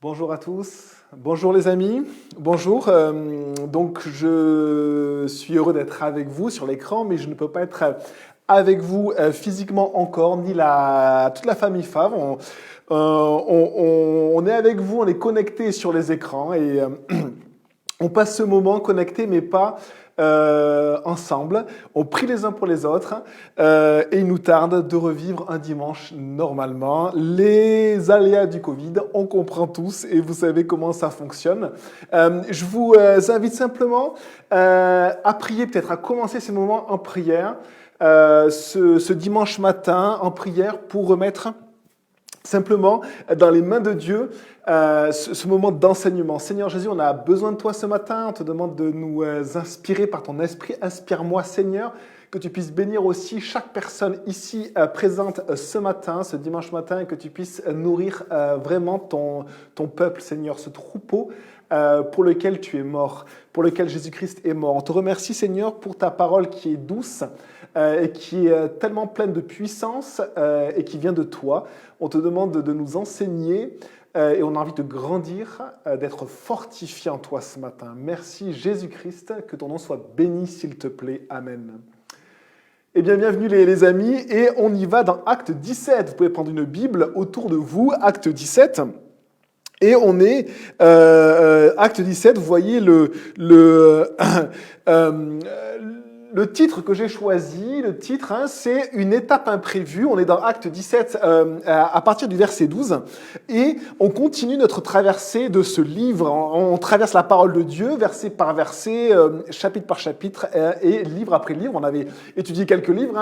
Bonjour à tous, bonjour les amis, bonjour. Donc je suis heureux d'être avec vous sur l'écran, mais je ne peux pas être avec vous physiquement encore, ni toute la famille Fav. On est avec vous, on est connectés sur les écrans et on passe ce moment connectés, mais pas ensemble. On prie les uns pour les autres et il nous tarde de revivre un dimanche normalement. Les aléas du Covid, on comprend tous et vous savez comment ça fonctionne. Je vous invite simplement à prier, peut-être à commencer ces moments en prière, ce dimanche matin en prière pour remettre simplement dans les mains de Dieu ce moment d'enseignement. Seigneur Jésus, on a besoin de toi ce matin. On te demande de nous inspirer par ton esprit. Inspire-moi, Seigneur, que tu puisses bénir aussi chaque personne ici présente ce matin, ce dimanche matin, et que tu puisses nourrir vraiment ton peuple, Seigneur, ce troupeau pour lequel tu es mort, pour lequel Jésus-Christ est mort. On te remercie, Seigneur, pour ta parole qui est douce et qui est tellement pleine de puissance et qui vient de toi. On te demande de nous enseigner et on a envie de grandir, d'être fortifié en toi ce matin. Merci Jésus-Christ, que ton nom soit béni s'il te plaît. Amen. Eh bien, bienvenue les amis, et on y va dans Acte 17. Vous pouvez prendre une Bible autour de vous, Acte 17. Et on est, Acte 17, vous voyez le titre que j'ai choisi, le titre, c'est une étape imprévue. On est dans Acte 17 à partir du verset 12 et on continue notre traversée de ce livre. On traverse la parole de Dieu, verset par verset, chapitre par chapitre et livre après livre. On avait étudié quelques livres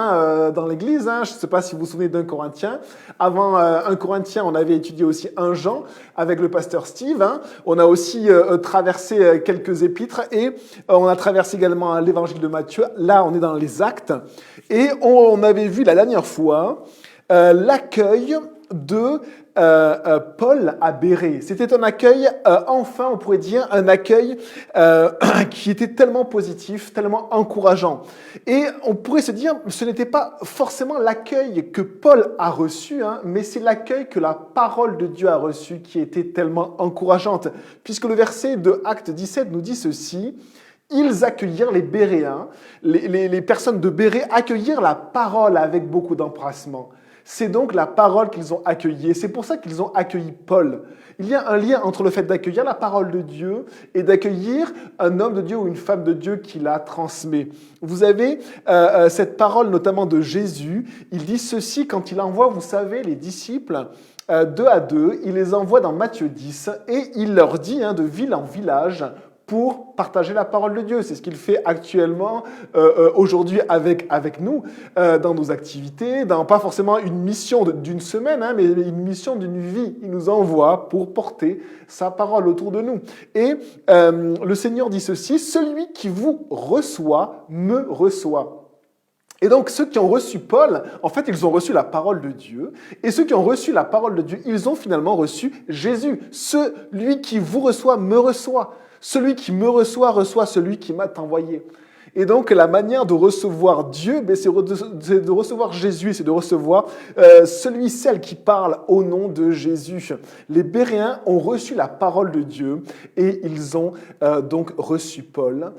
dans l'Église. Je ne sais pas si vous vous souvenez d'un Corinthien. Avant 1 Corinthien, on avait étudié aussi 1 Jean avec le pasteur Steve. On a aussi traversé quelques épîtres et on a traversé également l'évangile de Matthieu. Là, on est dans les actes. Et on avait vu la dernière fois l'accueil de Paul à Bérée. C'était un accueil, enfin, on pourrait dire, un accueil qui était tellement positif, tellement encourageant. Et on pourrait se dire, ce n'était pas forcément l'accueil que Paul a reçu, mais c'est l'accueil que la parole de Dieu a reçu qui était tellement encourageante. Puisque le verset de Acte 17 nous dit ceci: ils accueillirent les Béréens, les personnes de Bérée accueillirent la parole avec beaucoup d'empressement. C'est donc la parole qu'ils ont accueillie. C'est pour ça qu'ils ont accueilli Paul. Il y a un lien entre le fait d'accueillir la parole de Dieu et d'accueillir un homme de Dieu ou une femme de Dieu qui la transmet. Vous avez cette parole notamment de Jésus. Il dit ceci quand il envoie, vous savez, les disciples deux à deux. Il les envoie dans Matthieu 10 et il leur dit de ville en village pour partager la parole de Dieu. C'est ce qu'il fait actuellement aujourd'hui avec nous, dans nos activités, dans pas forcément une mission d'une semaine, mais une mission d'une vie. Il nous envoie pour porter sa parole autour de nous. Et le Seigneur dit ceci: celui qui vous reçoit, me reçoit. Et donc, ceux qui ont reçu Paul, en fait, ils ont reçu la parole de Dieu. Et ceux qui ont reçu la parole de Dieu, ils ont finalement reçu Jésus. Celui qui vous reçoit, me reçoit. Celui qui me reçoit, reçoit celui qui m'a envoyé. Et donc, la manière de recevoir Dieu, c'est de recevoir Jésus, c'est de recevoir celle qui parle au nom de Jésus. Les Béréens ont reçu la parole de Dieu et ils ont donc reçu Paul.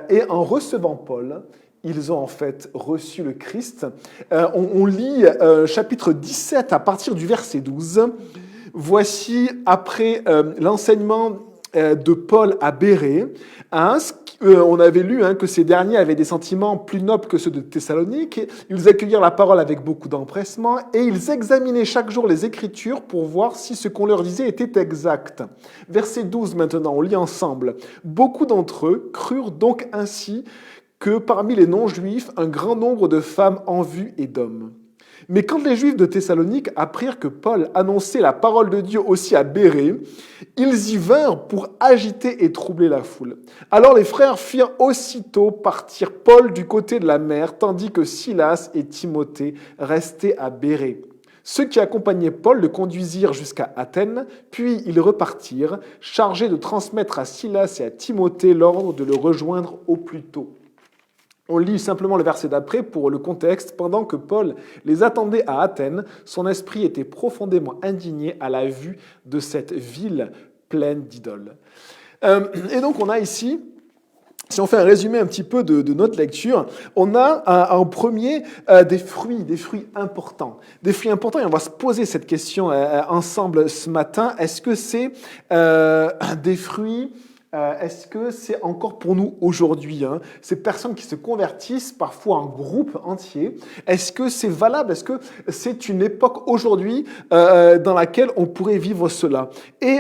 Et en recevant Paul, ils ont en fait reçu le Christ. On lit chapitre 17 à partir du verset 12. Voici, après l'enseignement de Paul à Bérée, on avait lu que ces derniers avaient des sentiments plus nobles que ceux de Thessalonique. Ils accueillirent la parole avec beaucoup d'empressement et ils examinaient chaque jour les Écritures pour voir si ce qu'on leur disait était exact. Verset 12 maintenant, on lit ensemble. Beaucoup d'entre eux crurent donc ainsi que parmi les non-juifs, un grand nombre de femmes en vue et d'hommes. Mais quand les Juifs de Thessalonique apprirent que Paul annonçait la parole de Dieu aussi à Bérée, ils y vinrent pour agiter et troubler la foule. Alors les frères firent aussitôt partir Paul du côté de la mer, tandis que Silas et Timothée restaient à Bérée. Ceux qui accompagnaient Paul le conduisirent jusqu'à Athènes, puis ils repartirent, chargés de transmettre à Silas et à Timothée l'ordre de le rejoindre au plus tôt. On lit simplement le verset d'après pour le contexte. Pendant que Paul les attendait à Athènes, son esprit était profondément indigné à la vue de cette ville pleine d'idoles. Et donc on a ici, si on fait un résumé un petit peu de notre lecture, on a en premier des fruits importants. Des fruits importants, et on va se poser cette question ensemble ce matin. Est-ce que c'est des fruits est-ce que c'est encore pour nous aujourd'hui, ces personnes qui se convertissent parfois en groupe entier, est-ce que c'est valable? Est-ce que c'est une époque aujourd'hui dans laquelle on pourrait vivre cela? Et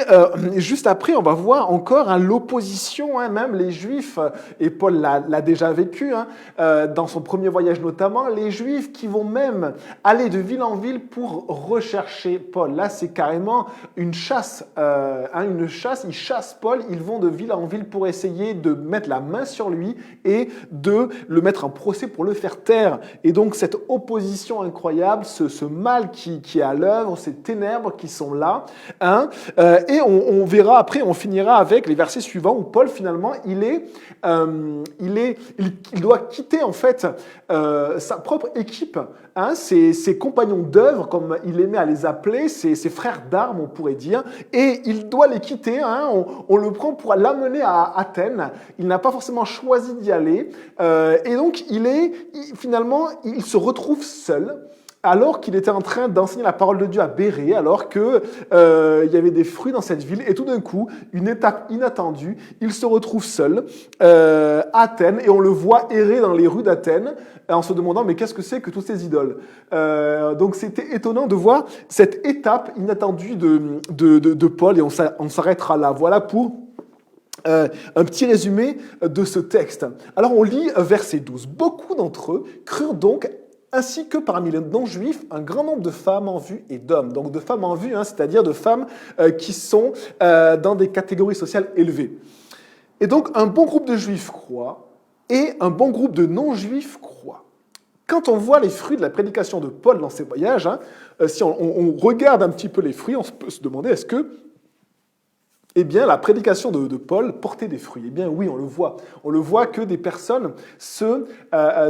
juste après, on va voir encore l'opposition, même les Juifs, et Paul l'a déjà vécu, dans son premier voyage notamment, les Juifs qui vont même aller de ville en ville pour rechercher Paul. Là, c'est carrément une chasse, ils chassent Paul, ils vont de ville en ville pour essayer de mettre la main sur lui et de le mettre en procès pour le faire taire. Et donc cette opposition incroyable, ce mal qui est à l'œuvre, ces ténèbres qui sont là, et on verra après, on finira avec les versets suivants où Paul finalement il doit quitter en fait sa propre équipe, ses compagnons d'œuvre, comme il aimait à les appeler, ses frères d'armes, on pourrait dire, et il doit les quitter. On le prend pour l'amener à Athènes. Il n'a pas forcément choisi d'y aller, et donc finalement, il se retrouve seul. Alors qu'il était en train d'enseigner la parole de Dieu à Bérée, alors qu'il y avait des fruits dans cette ville, et tout d'un coup, une étape inattendue, il se retrouve seul à Athènes, et on le voit errer dans les rues d'Athènes, en se demandant, mais qu'est-ce que c'est que toutes ces idoles? Donc c'était étonnant de voir cette étape inattendue de Paul, et on s'arrêtera là. Voilà pour un petit résumé de ce texte. Alors on lit verset 12. « Beaucoup d'entre eux crurent donc, ainsi que parmi les non-juifs, un grand nombre de femmes en vue et d'hommes. » Donc de femmes en vue, c'est-à-dire de femmes qui sont dans des catégories sociales élevées. Et donc un bon groupe de juifs croient et un bon groupe de non-juifs croient. Quand on voit les fruits de la prédication de Paul dans ses voyages, si on regarde un petit peu les fruits, on peut se demander est-ce que la prédication de Paul portait des fruits. Eh bien, oui, on le voit. On le voit que des personnes se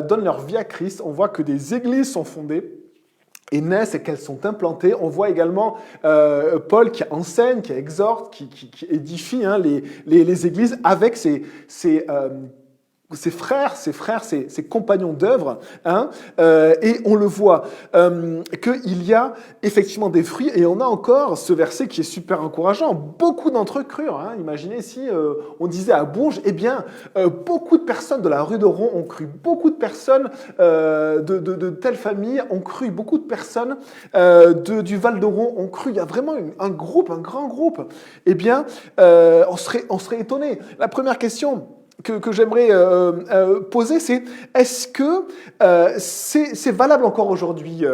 donnent leur vie à Christ. On voit que des églises sont fondées et naissent et qu'elles sont implantées. On voit également Paul qui enseigne, qui exhorte, qui édifie les églises avec ses frères, ses compagnons d'œuvre, et on le voit qu'il y a effectivement des fruits, et on a encore ce verset qui est super encourageant. Beaucoup d'entre eux crurent. Imaginez si on disait à Bourges, beaucoup de personnes de la rue de Ron ont cru, beaucoup de personnes de telle famille ont cru, beaucoup de personnes du Val de Ron ont cru. Il y a vraiment un grand groupe. On serait étonné. La première question que j'aimerais poser, c'est est-ce que c'est valable encore aujourd'hui,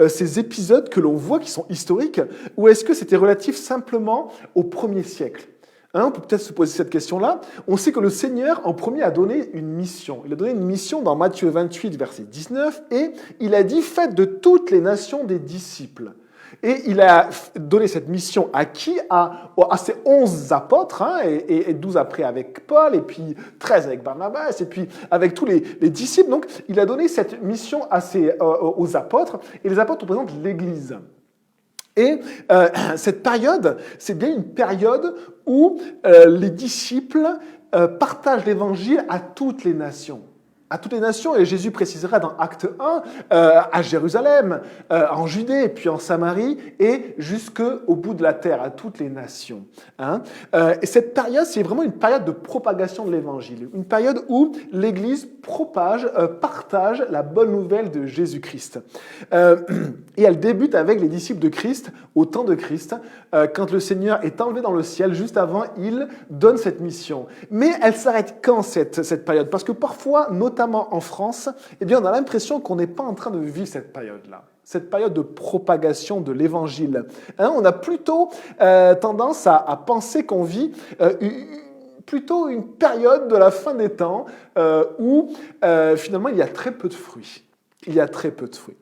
ces épisodes que l'on voit qui sont historiques, ou est-ce que c'était relatif simplement au 1er siècle? On peut peut-être se poser cette question-là. On sait que le Seigneur, en premier, a donné une mission. Il a donné une mission dans Matthieu 28, verset 19, et il a dit « Faites de toutes les nations des disciples ». Et il a donné cette mission à qui? À ses 11 apôtres, et 12 après avec Paul, et puis 13 avec Barnabas, et puis avec tous les disciples. Donc, il a donné cette mission aux apôtres, et les apôtres représentent l'Église. Et cette période, c'est bien une période où les disciples partagent l'Évangile à toutes les nations. À toutes les nations, et Jésus précisera dans Acte 1, à Jérusalem, en Judée, puis en Samarie, et jusqu'au bout de la terre, à toutes les nations. Et cette période, c'est vraiment une période de propagation de l'Évangile, une période où l'Église partage la bonne nouvelle de Jésus-Christ. Et elle débute avec les disciples de Christ, au temps de Christ, quand le Seigneur est enlevé dans le ciel, juste avant, il donne cette mission. Mais elle s'arrête quand, cette période? Parce que parfois, notamment en France, on a l'impression qu'on n'est pas en train de vivre cette période-là, cette période de propagation de l'Évangile. On a plutôt tendance à penser qu'on vit plutôt une période de la fin des temps où finalement il y a très peu de fruits. Il y a très peu de fruits.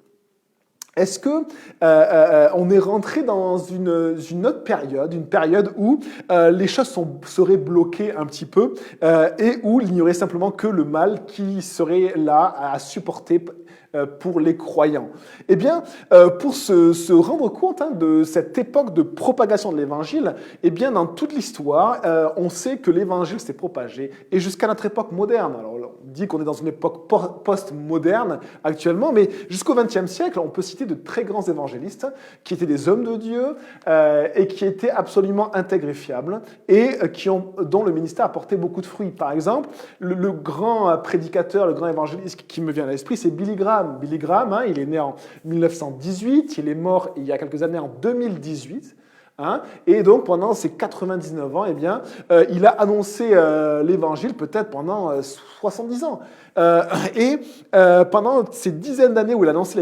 est-ce que on est rentré dans une autre période, une période où les choses seraient bloquées un petit peu et où il n'y aurait simplement que le mal qui serait là à supporter pour les croyants? Eh bien, pour se rendre compte de cette époque de propagation de l'Évangile, eh bien, dans toute l'histoire, on sait que l'Évangile s'est propagé et jusqu'à notre époque moderne. Alors, on dit qu'on est dans une époque post-moderne actuellement, mais jusqu'au XXe siècle, on peut citer de très grands évangélistes qui étaient des hommes de Dieu et qui étaient absolument intègres et fiables et dont le ministère a porté beaucoup de fruits. Par exemple, le grand prédicateur, le grand évangéliste qui me vient à l'esprit, c'est Billy Graham. Billy Graham, il est né en 1918, il est mort il y a quelques années en 2018. Et donc, pendant ses 99 ans, eh bien, il a annoncé l'Évangile peut-être pendant 70 ans. Pendant ces dizaines d'années où il a annoncé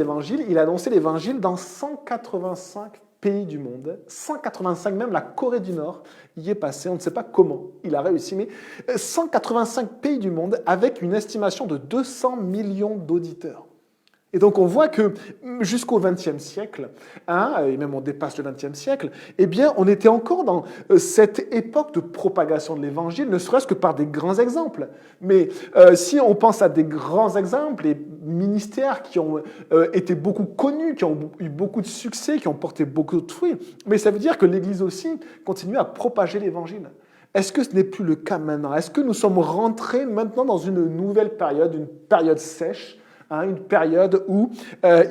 l'Évangile dans 185 pays du monde, 185, même la Corée du Nord y est passée. On ne sait pas comment il a réussi, mais 185 pays du monde avec une estimation de 200 millions d'auditeurs. Et donc on voit que jusqu'au XXe siècle, et même on dépasse le XXe siècle, eh bien on était encore dans cette époque de propagation de l'Évangile, ne serait-ce que par des grands exemples. Mais si on pense à des grands exemples, les ministères qui ont été beaucoup connus, qui ont eu beaucoup de succès, qui ont porté beaucoup de fruits, mais ça veut dire que l'Église aussi continue à propager l'Évangile. Est-ce que ce n'est plus le cas maintenant? Est-ce que nous sommes rentrés maintenant dans une nouvelle période, une période sèche, une période où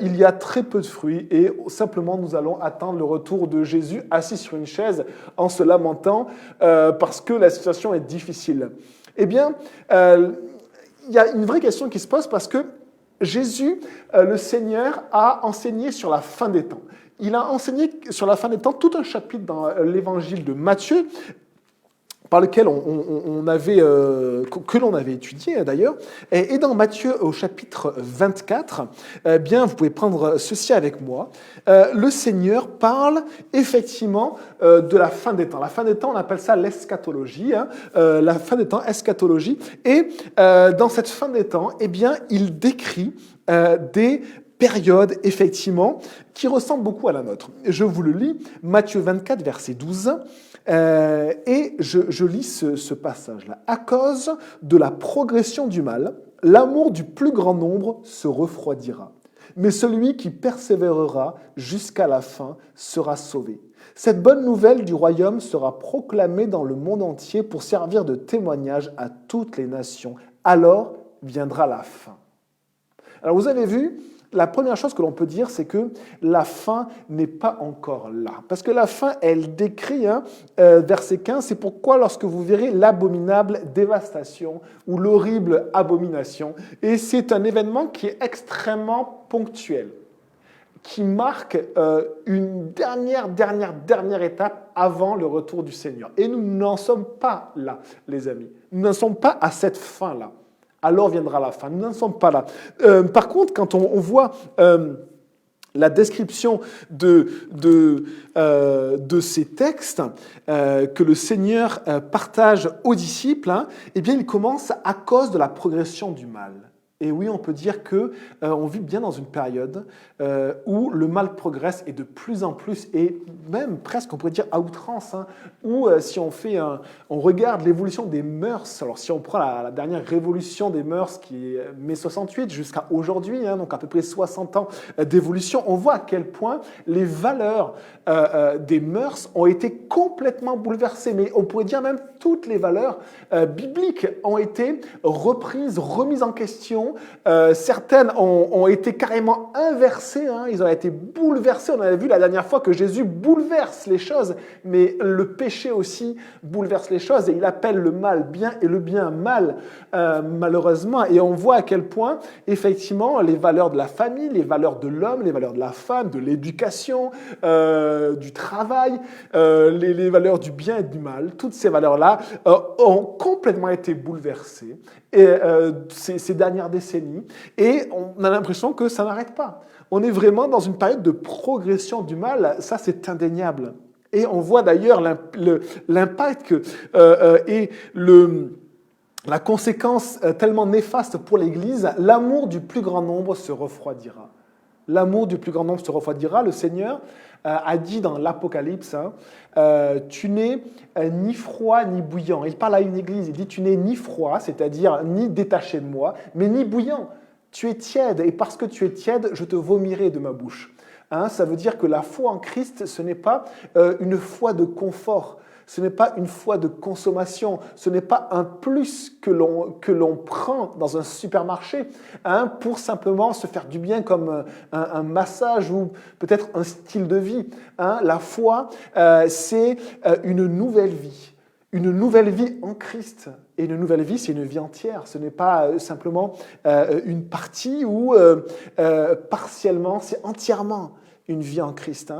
il y a très peu de fruits et simplement nous allons attendre le retour de Jésus assis sur une chaise en se lamentant parce que la situation est difficile? Eh bien, il y a une vraie question qui se pose parce que Jésus, le Seigneur, a enseigné sur la fin des temps. Il a enseigné sur la fin des temps tout un chapitre dans l'évangile de Matthieu, par lequel que l'on avait étudié d'ailleurs. Et dans Matthieu au chapitre 24, bien, vous pouvez prendre ceci avec moi. Le Seigneur parle effectivement de la fin des temps. La fin des temps, on appelle ça l'eschatologie. La fin des temps, eschatologie. Et dans cette fin des temps, eh bien, il décrit des périodes, effectivement, qui ressemblent beaucoup à la nôtre. Je vous le lis, Matthieu 24, verset 12. Et je lis ce passage-là. « À cause de la progression du mal, l'amour du plus grand nombre se refroidira. Mais celui qui persévérera jusqu'à la fin sera sauvé. Cette bonne nouvelle du royaume sera proclamée dans le monde entier pour servir de témoignage à toutes les nations. Alors viendra la fin. » Alors vous avez vu, la première chose que l'on peut dire, c'est que la fin n'est pas encore là. Parce que la fin, elle décrit, verset 15, c'est pourquoi lorsque vous verrez l'abominable dévastation ou l'horrible abomination, et c'est un événement qui est extrêmement ponctuel, qui marque une dernière étape avant le retour du Seigneur. Et nous n'en sommes pas là, les amis. Nous n'en sommes pas à cette fin-là. Alors viendra la fin. Nous n'en sommes pas là. Par contre, quand on voit la description de ces textes que le Seigneur partage aux disciples, eh bien, il commence à cause de la progression du mal. Et oui, on peut dire qu'on vit bien dans une période où le mal progresse et de plus en plus, et même presque on pourrait dire à outrance, où si on regarde l'évolution des mœurs, alors si on prend la dernière révolution des mœurs qui est mai 68 jusqu'à aujourd'hui, donc à peu près 60 ans d'évolution, on voit à quel point les valeurs des mœurs ont été complètement bouleversées, mais on pourrait dire même toutes les valeurs bibliques ont été remises en question. Certaines ont été carrément inversées, ils ont été bouleversés. On avait vu la dernière fois que Jésus bouleverse les choses, mais le péché aussi bouleverse les choses et il appelle le mal bien et le bien mal, malheureusement. Et on voit à quel point, effectivement, les valeurs de la famille, les valeurs de l'homme, les valeurs de la femme, de l'éducation, du travail, les valeurs du bien et du mal, toutes ces valeurs-là ont complètement été bouleversées ces dernières décennies, et on a l'impression que ça n'arrête pas. On est vraiment dans une période de progression du mal, ça c'est indéniable. Et on voit d'ailleurs l'impact et la conséquence tellement néfaste pour l'Église, l'amour du plus grand nombre se refroidira. L'amour du plus grand nombre se refroidira. Le Seigneur a dit dans l'Apocalypse, tu n'es ni froid ni bouillant. Il parle à une église, il dit tu n'es ni froid, c'est-à-dire ni détaché de moi, mais ni bouillant. Tu es tiède, et parce que tu es tiède, je te vomirai de ma bouche. Ça veut dire que la foi en Christ, ce n'est pas une foi de confort, ce n'est pas une foi de consommation, ce n'est pas un plus que l'on prend dans un supermarché pour simplement se faire du bien comme un massage ou peut-être un style de vie. La foi, c'est une nouvelle vie. Une nouvelle vie en Christ. Et une nouvelle vie, c'est une vie entière. Ce n'est pas simplement une partie ou partiellement, c'est entièrement une vie en Christ.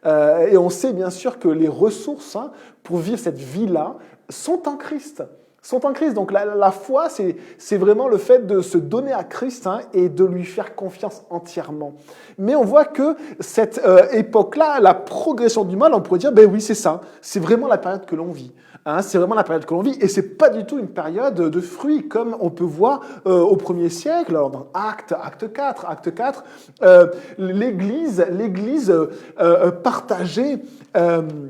Et on sait bien sûr que les ressources pour vivre cette vie-là sont en Christ. Sont en Christ. Donc la foi, c'est vraiment le fait de se donner à Christ et de lui faire confiance entièrement. Mais on voit que cette époque-là, la progression du mal, on pourrait dire, ben oui, c'est ça. C'est vraiment la période que l'on vit. C'est vraiment la période que l'on vit, et c'est pas du tout une période de fruits, comme on peut voir au 1er siècle, alors dans Acte 4, l'Église partageait,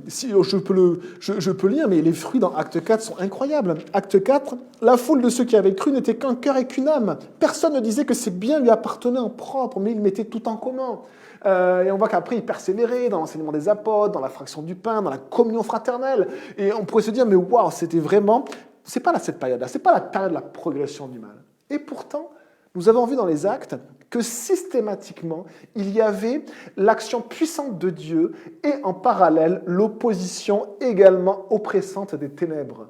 si je peux lire, mais les fruits dans Acte 4 sont incroyables. Acte 4, la foule de ceux qui avaient cru n'était qu'un cœur et qu'une âme. Personne ne disait que ses biens lui appartenaient en propre, mais il mettait tout en commun. Et on voit qu'après, il persévérait dans l'enseignement des apôtres, dans la fraction du pain, dans la communion fraternelle. Et on pourrait se dire, mais waouh, c'était vraiment... C'est pas là cette période-là, c'est pas la période de la progression du mal. Et pourtant, nous avons vu dans les Actes que systématiquement, il y avait l'action puissante de Dieu et en parallèle, l'opposition également oppressante des ténèbres.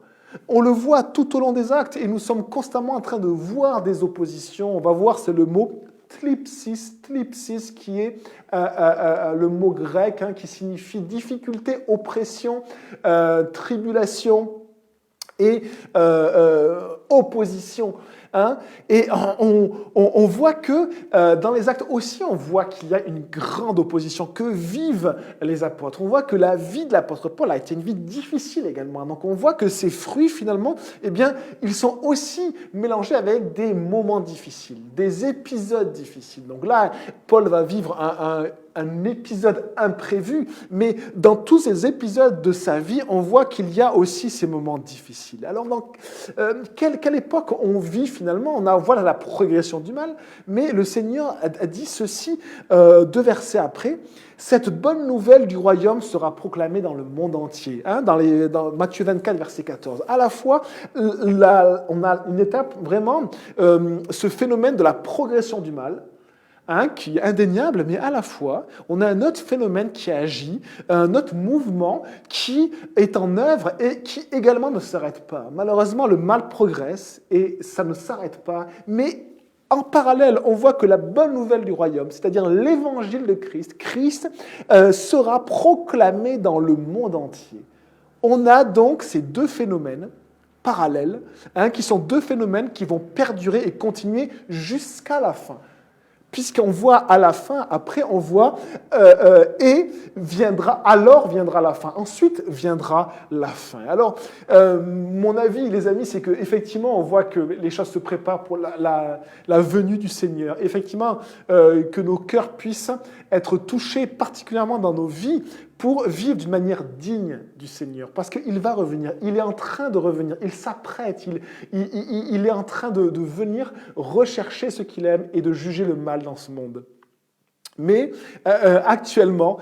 On le voit tout au long des Actes et nous sommes constamment en train de voir des oppositions. On va voir, c'est le mot thlipsis, qui est le mot grec qui signifie difficulté, oppression, tribulation et opposition. Et on voit que dans les Actes aussi, on voit qu'il y a une grande opposition que vivent les apôtres. On voit que la vie de l'apôtre Paul a été une vie difficile également. Donc on voit que ces fruits, finalement, eh bien, ils sont aussi mélangés avec des moments difficiles, des épisodes difficiles. Donc là, Paul va vivre un épisode imprévu, mais dans tous ces épisodes de sa vie, on voit qu'il y a aussi ces moments difficiles. Alors, dans quelle époque on vit finalement? On a voilà la progression du mal, mais le Seigneur a dit ceci 2 versets après. Cette bonne nouvelle du royaume sera proclamée dans le monde entier. Dans Matthieu 24, verset 14. À la fois, on a une étape vraiment, ce phénomène de la progression du mal, qui est indéniable, mais à la fois, on a un autre phénomène qui agit, un autre mouvement qui est en œuvre et qui également ne s'arrête pas. Malheureusement, le mal progresse et ça ne s'arrête pas, mais en parallèle, on voit que la bonne nouvelle du royaume, c'est-à-dire l'évangile de Christ sera proclamé dans le monde entier. On a donc ces deux phénomènes parallèles, qui sont deux phénomènes qui vont perdurer et continuer jusqu'à la fin. Puisqu'on voit à la fin, après on voit alors viendra la fin. Ensuite viendra la fin. Alors, mon avis, les amis, c'est qu'effectivement, on voit que les choses se préparent pour la venue du Seigneur. Effectivement, que nos cœurs puissent être touchés particulièrement dans nos vies pour vivre d'une manière digne du Seigneur. Parce qu'il va revenir, il est en train de revenir, il s'apprête, il est en train de venir rechercher ce qu'il aime et de juger le mal dans ce monde. Mais actuellement,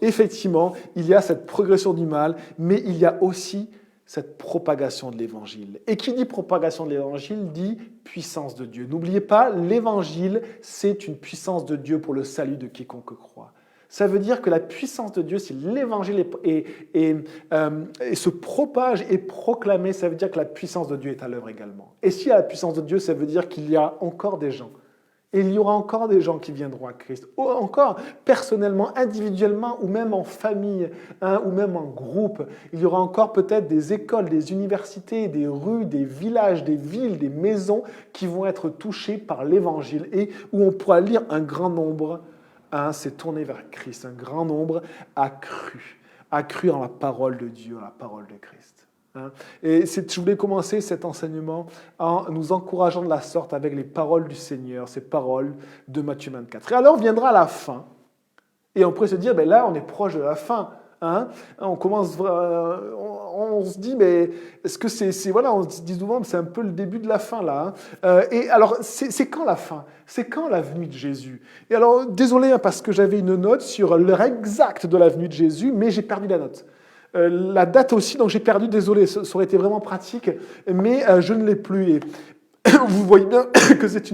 effectivement, il y a cette progression du mal, mais il y a aussi cette propagation de l'Évangile. Et qui dit propagation de l'Évangile dit puissance de Dieu. N'oubliez pas, l'Évangile, c'est une puissance de Dieu pour le salut de quiconque croit. Ça veut dire que la puissance de Dieu, si l'Évangile se propage et proclamé, ça veut dire que la puissance de Dieu est à l'œuvre également. Et si la puissance de Dieu, ça veut dire qu'il y a encore des gens. Et il y aura encore des gens qui viendront à Christ, ou encore personnellement, individuellement, ou même en famille, ou même en groupe. Il y aura encore peut-être des écoles, des universités, des rues, des villages, des villes, des maisons qui vont être touchées par l'Évangile et où on pourra lire un grand nombre s'est tourné vers Christ. Un grand nombre a cru en la parole de Dieu, en la parole de Christ. hein. Et je voulais commencer cet enseignement en nous encourageant de la sorte avec les paroles du Seigneur, ces paroles de Matthieu 24. Et alors viendra la fin, et on pourrait se dire, là on est proche de la fin. Hein, on se dit, mais est-ce que voilà, on se dit souvent, c'est un peu le début de la fin là. Hein. Et alors, c'est quand la fin? C'est quand la venue de Jésus? Et alors, désolé, hein, parce que j'avais une note sur l'heure exacte de la venue de Jésus, mais j'ai perdu la note. La date aussi, donc j'ai perdu, désolé, ça aurait été vraiment pratique, mais je ne l'ai plus. Et vous voyez bien que c'est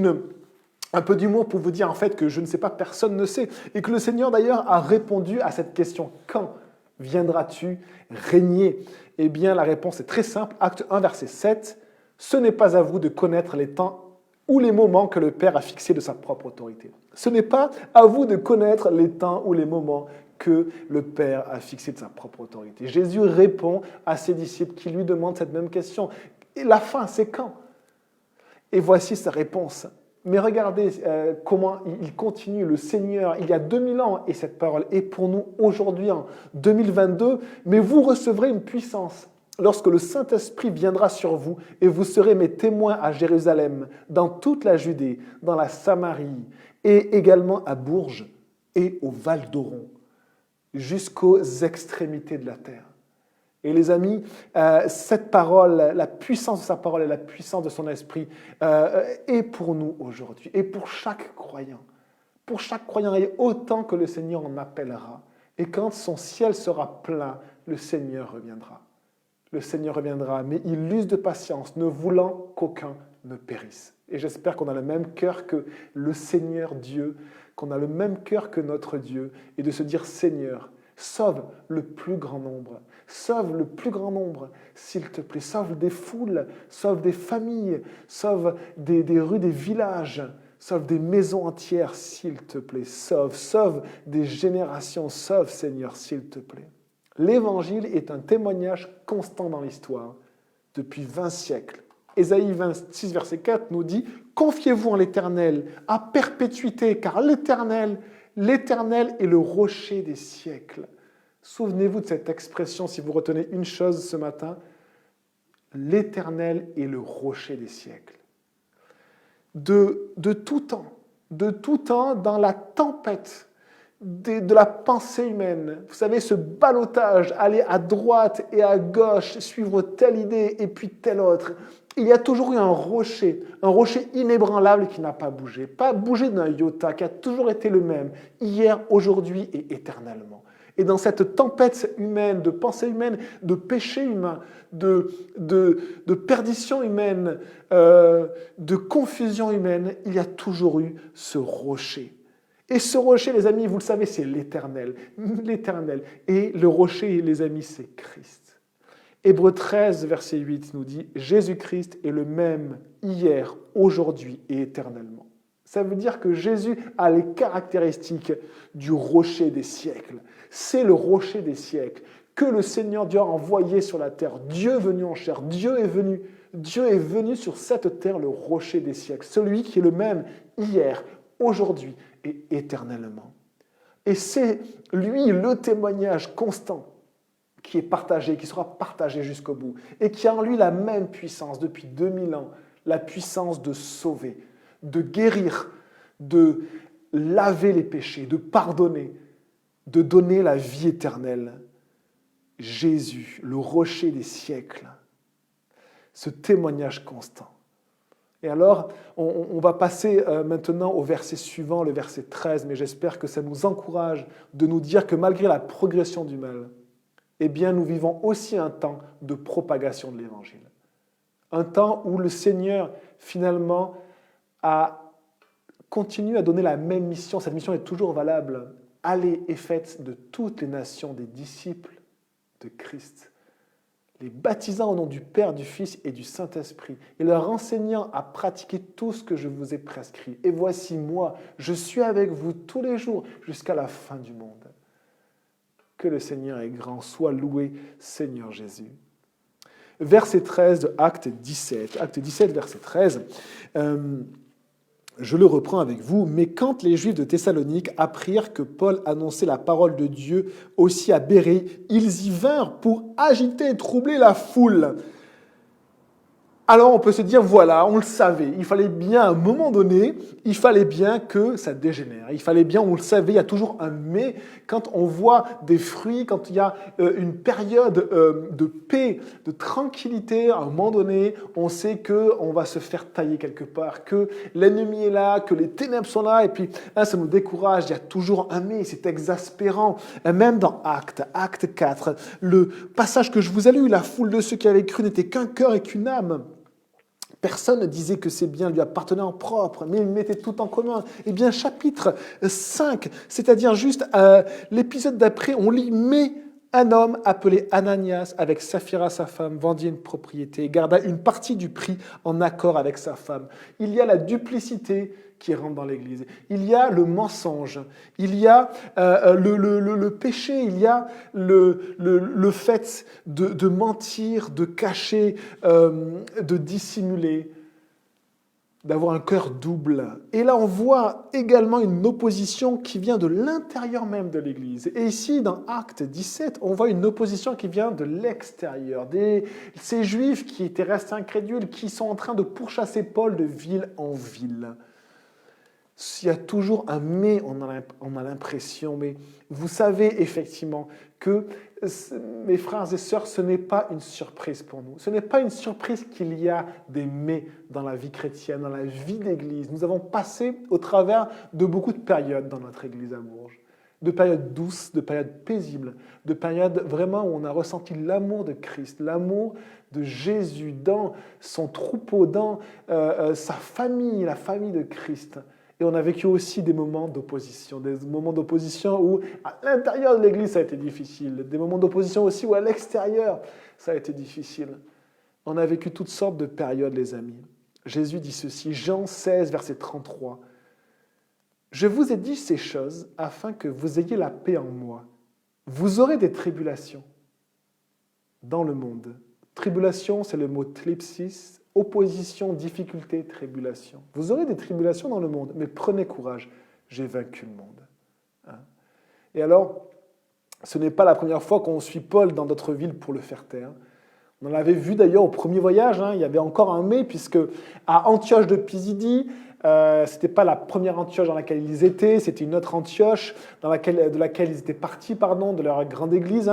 un peu d'humour pour vous dire en fait que je ne sais pas, personne ne sait. Et que le Seigneur d'ailleurs a répondu à cette question. Quand viendras-tu régner? Eh bien, la réponse est très simple. Acte 1, verset 7. Ce n'est pas à vous de connaître les temps ou les moments que le Père a fixés de sa propre autorité. Ce n'est pas à vous de connaître les temps ou les moments que le Père a fixés de sa propre autorité. Jésus répond à ses disciples qui lui demandent cette même question. Et la fin, c'est quand? Et voici sa réponse. Mais regardez comment il continue, le Seigneur, il y a 2000 ans, et cette parole est pour nous aujourd'hui en 2022, mais vous recevrez une puissance lorsque le Saint-Esprit viendra sur vous, et vous serez mes témoins à Jérusalem, dans toute la Judée, dans la Samarie, et également à Bourges et au Val d'Oron, jusqu'aux extrémités de la terre. Et les amis, cette parole, la puissance de sa parole et la puissance de son esprit est pour nous aujourd'hui et pour chaque croyant. Pour chaque croyant, et autant que le Seigneur en appellera. Et quand son ciel sera plein, le Seigneur reviendra. Le Seigneur reviendra, mais il use de patience, ne voulant qu'aucun ne périsse. Et j'espère qu'on a le même cœur que le Seigneur Dieu, qu'on a le même cœur que notre Dieu, et de se dire, Seigneur, sauve le plus grand nombre. Sauve le plus grand nombre, s'il te plaît. Sauve des foules, sauve des familles, sauve des rues, des villages, sauve des maisons entières, s'il te plaît. Sauve des générations, sauve, Seigneur, s'il te plaît. L'Évangile est un témoignage constant dans l'histoire, depuis 20 siècles. Ésaïe 26, verset 4 nous dit « Confiez-vous en l'Éternel, à perpétuité, car l'Éternel est le rocher des siècles. » Souvenez-vous de cette expression si vous retenez une chose ce matin. L'Éternel est le rocher des siècles. De tout temps, dans la tempête de la pensée humaine, vous savez, ce ballottage, aller à droite et à gauche, suivre telle idée et puis telle autre, il y a toujours eu un rocher inébranlable qui n'a pas bougé d'un iota, qui a toujours été le même, hier, aujourd'hui et éternellement. Et dans cette tempête humaine, de pensée humaine, de péché humain, de perdition humaine, de confusion humaine, il y a toujours eu ce rocher. Et ce rocher, les amis, vous le savez, c'est l'Éternel. L'Éternel. Et le rocher, les amis, c'est Christ. Hébreux 13, verset 8 nous dit « Jésus-Christ est le même hier, aujourd'hui et éternellement ». Ça veut dire que Jésus a les caractéristiques du rocher des siècles. C'est le rocher des siècles que le Seigneur Dieu a envoyé sur la terre. Dieu venu en chair, Dieu est venu sur cette terre, le rocher des siècles. Celui qui est le même hier, aujourd'hui et éternellement. Et c'est lui le témoignage constant qui est partagé, qui sera partagé jusqu'au bout, et qui a en lui la même puissance depuis 2000 ans, la puissance de sauver, de guérir, de laver les péchés, de pardonner, de donner la vie éternelle. Jésus, le rocher des siècles, ce témoignage constant. Et alors, on va passer maintenant au verset suivant, le verset 13, mais j'espère que ça nous encourage de nous dire que malgré la progression du mal, eh bien, nous vivons aussi un temps de propagation de l'Évangile. Un temps où le Seigneur, finalement, continue à donner la même mission. Cette mission est toujours valable. Allez et faites de toutes les nations des disciples de Christ, les baptisant au nom du Père, du Fils et du Saint-Esprit, et leur enseignant à pratiquer tout ce que je vous ai prescrit. Et voici moi, je suis avec vous tous les jours jusqu'à la fin du monde. Que le Seigneur est grand, sois loué, Seigneur Jésus. Verset 13 de Acte 17. Acte 17, verset 13. Je le reprends avec vous. Mais quand les Juifs de Thessalonique apprirent que Paul annonçait la parole de Dieu aussi à Bérée, ils y vinrent pour agiter et troubler la foule. Alors on peut se dire, voilà, on le savait, il fallait bien, à un moment donné, il fallait bien que ça dégénère. Il fallait bien, on le savait, il y a toujours un mais. Quand on voit des fruits, quand il y a une période de paix, de tranquillité, à un moment donné, on sait qu'on va se faire tailler quelque part, que l'ennemi est là, que les ténèbres sont là, et puis ça nous décourage, il y a toujours un mais, c'est exaspérant. Même dans Acte 4, le passage que je vous ai lu, la foule de ceux qui avaient cru n'était qu'un cœur et qu'une âme. Personne ne disait que ces biens lui appartenaient en propre, mais ils mettaient tout en commun. Eh bien, chapitre 5, c'est-à-dire juste l'épisode d'après, on lit « Mais un homme appelé Ananias, avec Saphira sa femme, vendit une propriété et garda une partie du prix en accord avec sa femme. » Il y a la duplicité qui rentre dans l'Église. Il y a le mensonge, il y a le péché, il y a le fait de mentir, de cacher, de dissimuler, d'avoir un cœur double. Et là, on voit également une opposition qui vient de l'intérieur même de l'Église. Et ici, dans Acte 17, on voit une opposition qui vient de l'extérieur. Ces Juifs qui étaient restés incrédules, qui sont en train de pourchasser Paul de ville en ville. Il y a toujours un mais, on a l'impression, mais vous savez effectivement que, mes frères et sœurs, ce n'est pas une surprise pour nous. Ce n'est pas une surprise qu'il y a des mais dans la vie chrétienne, dans la vie d'Église. Nous avons passé au travers de beaucoup de périodes dans notre Église à Bourges, de périodes douces, de périodes paisibles, de périodes vraiment où on a ressenti l'amour de Christ, l'amour de Jésus dans son troupeau, dans sa famille, la famille de Christ. Et on a vécu aussi des moments d'opposition où à l'intérieur de l'Église ça a été difficile, des moments d'opposition aussi où à l'extérieur ça a été difficile. On a vécu toutes sortes de périodes, les amis. Jésus dit ceci, Jean 16, verset 33. « Je vous ai dit ces choses afin que vous ayez la paix en moi. Vous aurez des tribulations dans le monde. » Tribulation, c'est le mot thlipsis, opposition, difficulté, tribulation. Vous aurez des tribulations dans le monde, mais prenez courage, j'ai vaincu le monde. Hein? Et alors, ce n'est pas la première fois qu'on suit Paul dans d'autres villes pour le faire taire. On en avait vu d'ailleurs au premier voyage, il y avait encore un mais, puisque à Antioche de Pisidie, ce n'était pas la première Antioche dans laquelle ils étaient, c'était une autre Antioche de laquelle ils étaient partis, de leur grande église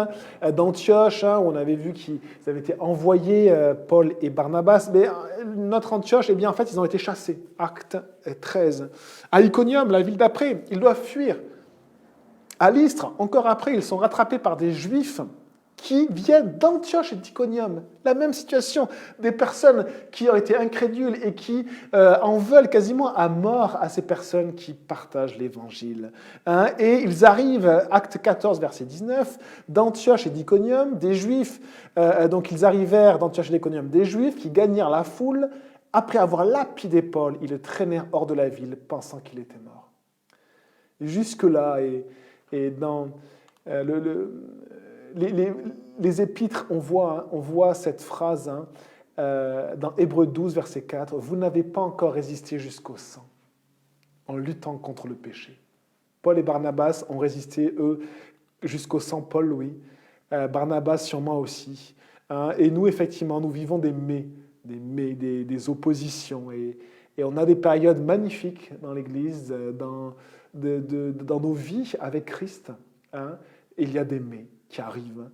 d'Antioche, où on avait vu qu'ils avaient été envoyés, Paul et Barnabas. Mais notre Antioche, eh bien, en fait, ils ont été chassés. Acte 13. À Iconium, la ville d'après, ils doivent fuir. À Lystre, encore après, ils sont rattrapés par des Juifs qui viennent d'Antioche et d'Iconium. La même situation, des personnes qui ont été incrédules et qui en veulent quasiment à mort à ces personnes qui partagent l'Évangile. Et ils arrivent, acte 14, verset 19, d'Antioche et d'Iconium, des Juifs, donc ils arrivèrent d'Antioche et d'Iconium, des Juifs qui gagnèrent la foule. Après avoir lapidé Paul, ils le traînèrent hors de la ville, pensant qu'il était mort. Et jusque-là, et dans les épîtres, on voit cette phrase dans Hébreux 12, verset 4, « Vous n'avez pas encore résisté jusqu'au sang en luttant contre le péché. » Paul et Barnabas ont résisté, eux, jusqu'au sang. Paul, oui. Barnabas, sûrement aussi. Et nous, effectivement, nous vivons des mais, des oppositions. Et on a des périodes magnifiques dans l'Église, dans nos vies avec Christ. Et il y a des mais qui arrivent.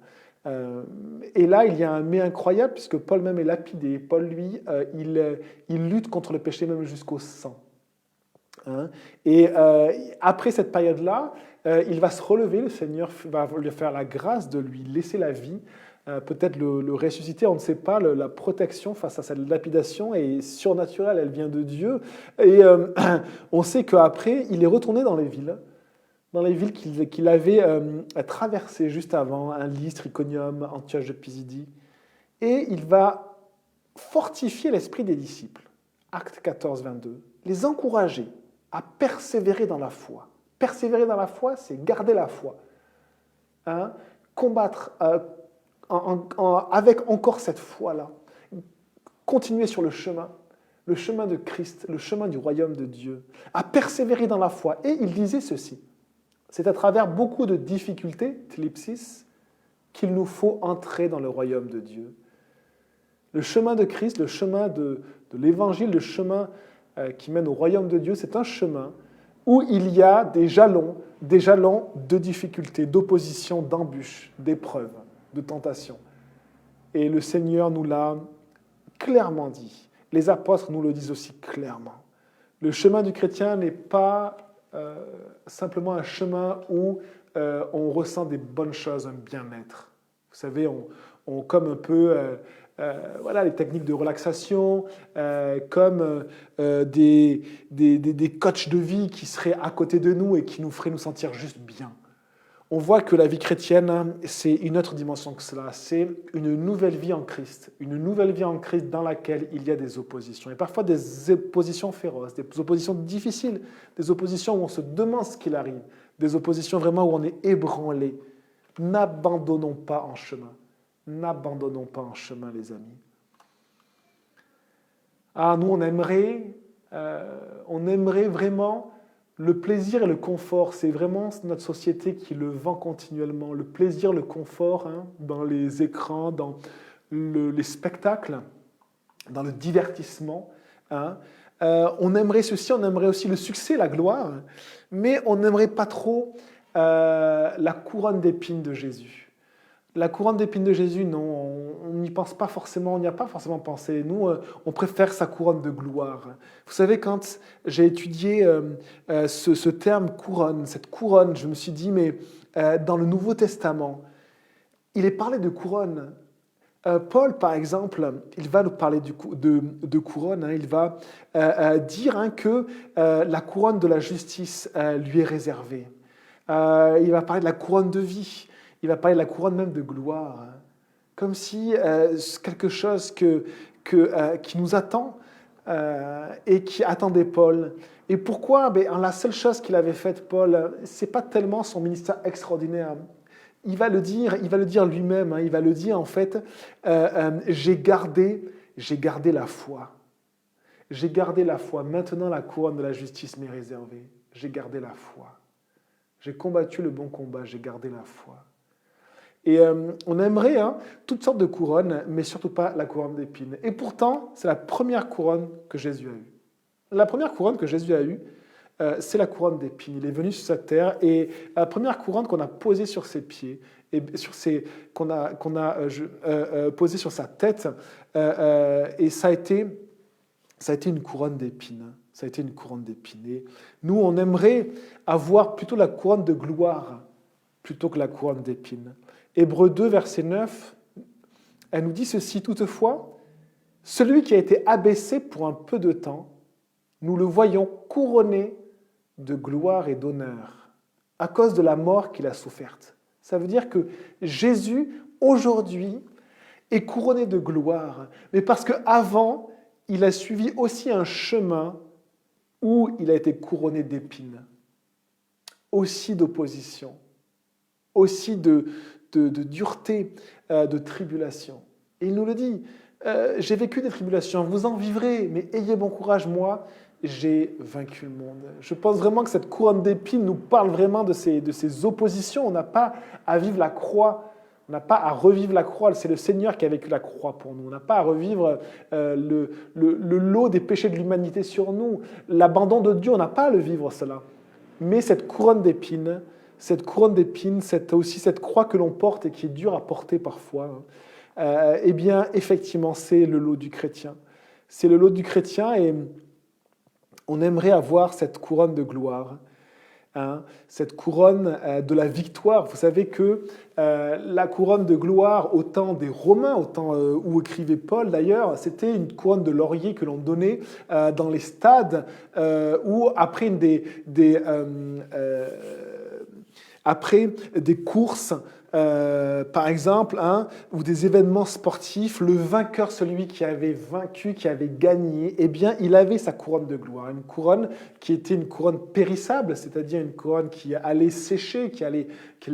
Et là, il y a un mais incroyable, puisque Paul même est lapidé. Paul, lui, il lutte contre le péché même jusqu'au sang. Et après cette période-là, il va se relever, le Seigneur va lui faire la grâce de lui laisser la vie, peut-être le ressusciter, on ne sait pas, la protection face à cette lapidation est surnaturelle, elle vient de Dieu. Et on sait qu'après, il est retourné dans les villes qu'il avait traversées juste avant, Lystre, Iconium, Antioche de Pisidie, et il va fortifier l'esprit des disciples. Acte 14, 22. Les encourager à persévérer dans la foi. Persévérer dans la foi, c'est garder la foi. Combattre avec encore cette foi-là. Continuer sur le chemin. le chemin de Christ, le chemin du royaume de Dieu, à persévérer dans la foi. Et il disait ceci, c'est à travers beaucoup de difficultés, thlipsis, qu'il nous faut entrer dans le royaume de Dieu. Le chemin de Christ, le chemin de l'Évangile, le chemin qui mène au royaume de Dieu, c'est un chemin où il y a des jalons de difficultés, d'opposition, d'embûches, d'épreuves, de tentations. Et le Seigneur nous l'a clairement dit. Les apôtres nous le disent aussi clairement. Le chemin du chrétien n'est pas simplement un chemin où on ressent des bonnes choses, un bien-être. Vous savez, on comme un peu voilà, les techniques de relaxation, comme des coachs de vie qui seraient à côté de nous et qui nous feraient nous sentir juste bien. On voit que la vie chrétienne, c'est une autre dimension que cela. C'est une nouvelle vie en Christ. Une nouvelle vie en Christ dans laquelle il y a des oppositions. Et parfois des oppositions féroces, des oppositions difficiles, des oppositions où on se demande ce qu'il arrive, des oppositions vraiment où on est ébranlé. N'abandonnons pas en chemin. N'abandonnons pas en chemin, les amis. Ah, nous, on aimerait vraiment le plaisir et le confort. C'est vraiment notre société qui le vend continuellement. Le plaisir, le confort, dans les écrans, dans les spectacles, dans le divertissement. On aimerait ceci, on aimerait aussi le succès, la gloire, mais on n'aimerait pas trop la couronne d'épines de Jésus. La couronne d'épines de Jésus, non, on n'y pense pas forcément, on n'y a pas forcément pensé. Nous, on préfère sa couronne de gloire. Vous savez, quand j'ai étudié ce terme couronne, cette couronne, je me suis dit, mais dans le Nouveau Testament, il est parlé de couronne. Paul, par exemple, il va nous parler de couronne, il va dire que la couronne de la justice lui est réservée. Il va parler de la couronne de vie. Il va parler de la couronne même de gloire, comme si c'est quelque chose qui nous attend et qui attendait Paul. Et pourquoi? La seule chose qu'il avait faite, Paul, c'est pas tellement son ministère extraordinaire. Il va le dire lui-même. Il va le dire en fait. J'ai gardé la foi. J'ai gardé la foi. Maintenant, la couronne de la justice m'est réservée. J'ai gardé la foi. J'ai combattu le bon combat. J'ai gardé la foi. Et on aimerait toutes sortes de couronnes, mais surtout pas la couronne d'épines. Et pourtant, c'est la première couronne que Jésus a eue. La première couronne que Jésus a eue, c'est la couronne d'épines. Il est venu sur cette terre et la première couronne qu'on a posée sur ses pieds et qu'on a posée sur sa tête, et ça a été une couronne d'épines. Ça a été une couronne d'épines. Et nous, on aimerait avoir plutôt la couronne de gloire plutôt que la couronne d'épines. Hébreux 2, verset 9, elle nous dit ceci, toutefois, celui qui a été abaissé pour un peu de temps, nous le voyons couronné de gloire et d'honneur à cause de la mort qu'il a soufferte. Ça veut dire que Jésus, aujourd'hui, est couronné de gloire, mais parce qu'avant, il a suivi aussi un chemin où il a été couronné d'épines, aussi d'opposition, aussi de dureté, de tribulation. Et il nous le dit, j'ai vécu des tribulations, vous en vivrez, mais ayez bon courage, moi, j'ai vaincu le monde. Je pense vraiment que cette couronne d'épines nous parle vraiment de ces oppositions. On n'a pas à vivre la croix, on n'a pas à revivre la croix, c'est le Seigneur qui a vécu la croix pour nous. On n'a pas à revivre le lot des péchés de l'humanité sur nous. L'abandon de Dieu, on n'a pas à le vivre cela. Mais cette couronne d'épines, c'est aussi cette croix que l'on porte et qui est dure à porter parfois, eh bien, effectivement, c'est le lot du chrétien. C'est le lot du chrétien et on aimerait avoir cette couronne de gloire, cette couronne de la victoire. Vous savez que la couronne de gloire au temps des Romains, au temps où écrivait Paul d'ailleurs, c'était une couronne de laurier que l'on donnait dans les stades où après après des courses, par exemple, hein, ou des événements sportifs, le vainqueur, celui qui avait vaincu, qui avait gagné, eh bien, il avait sa couronne de gloire. Une couronne qui était une couronne périssable, c'est-à-dire une couronne qui allait sécher, qui allait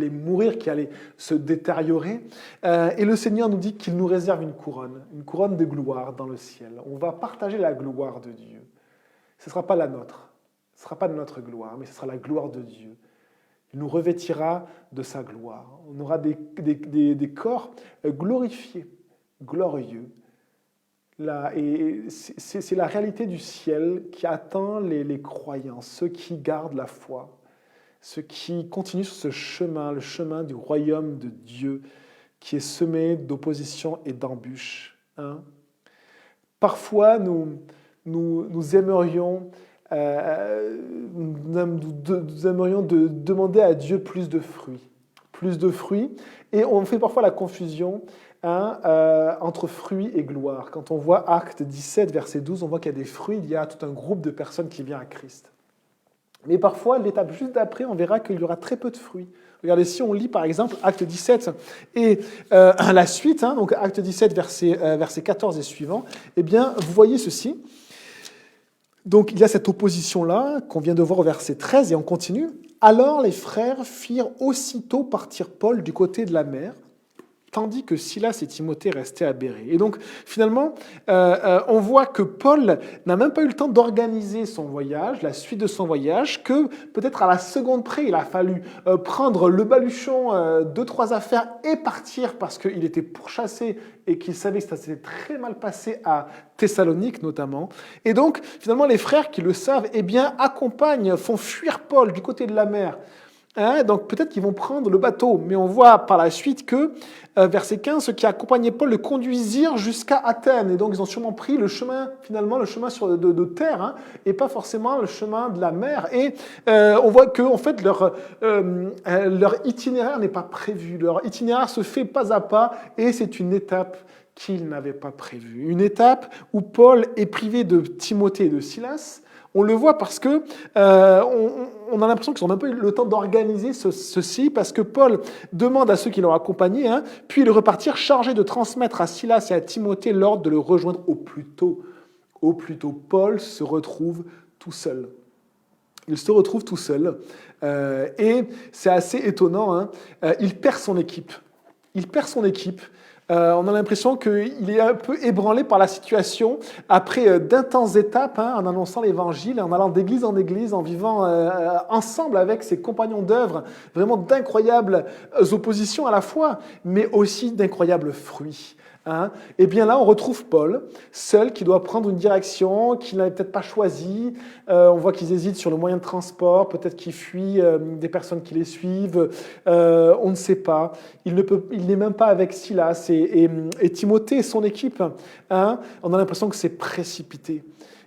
mourir, qui allait se détériorer. Et le Seigneur nous dit qu'il nous réserve une couronne de gloire dans le ciel. On va partager la gloire de Dieu. Ce ne sera pas la nôtre, ce ne sera pas de notre gloire, mais ce sera la gloire de Dieu. Il nous revêtira de sa gloire. On aura des corps glorifiés, glorieux. Et c'est la réalité du ciel qui attend les croyants, ceux qui gardent la foi, ceux qui continuent sur ce chemin, le chemin du royaume de Dieu, qui est semé d'opposition et d'embûches. Hein. Parfois, nous aimerions demander à Dieu plus de fruits, et on fait parfois la confusion entre fruits et gloire. Quand on voit Actes 17, verset 12, on voit qu'il y a des fruits, il y a tout un groupe de personnes qui vient à Christ. Mais parfois, l'étape juste d'après, on verra qu'il y aura très peu de fruits. Regardez, si on lit par exemple Acte 17 et la suite, hein, donc Acte 17, verset 14 et suivant, eh bien, vous voyez ceci. Donc il y a cette opposition-là qu'on vient de voir au verset 13 et on continue. Alors les frères firent aussitôt partir Paul du côté de la mer, tandis que Silas et Timothée restaient à Bérée. Et donc, finalement, on voit que Paul n'a même pas eu le temps d'organiser son voyage, la suite de son voyage, que peut-être à la seconde près, il a fallu prendre le baluchon, 2-3 affaires et partir parce qu'il était pourchassé et qu'il savait que ça s'était très mal passé à Thessalonique notamment. Et donc, finalement, les frères qui le savent, eh bien, accompagnent, font fuir Paul du côté de la mer. Hein, donc peut-être qu'ils vont prendre le bateau, mais on voit par la suite que, verset 15, ceux qui accompagnaient Paul le conduisirent jusqu'à Athènes. Et donc ils ont sûrement pris le chemin, finalement, le chemin de terre, hein, et pas forcément le chemin de la mer. Et on voit que en fait, leur itinéraire n'est pas prévu. Leur itinéraire se fait pas à pas, et c'est une étape qu'ils n'avaient pas prévue. Une étape où Paul est privé de Timothée et de Silas. On le voit parce que on a l'impression qu'ils n'ont même pas eu le temps d'organiser ceci, parce que Paul demande à ceux qui l'ont accompagné, hein, puis de repartir chargés de transmettre à Silas et à Timothée l'ordre de le rejoindre au plus tôt. Au plus tôt, Paul se retrouve tout seul. Il se retrouve tout seul. Et c'est assez étonnant, hein, il perd son équipe. Il perd son équipe. On a l'impression qu'il est un peu ébranlé par la situation après d'intenses étapes, hein, en annonçant l'évangile, en allant d'église en église, en vivant ensemble avec ses compagnons d'œuvre, vraiment d'incroyables oppositions à la fois, mais aussi d'incroyables fruits. Hein. Et bien là, on retrouve Paul, seul, qui doit prendre une direction qu'il n'avait peut-être pas choisie. On voit qu'ils hésitent sur le moyen de transport, peut-être qu'ils fuient des personnes qui les suivent. On ne sait pas. Il n'est même pas avec Silas et Timothée et son équipe. Hein. On a l'impression que c'est précipité.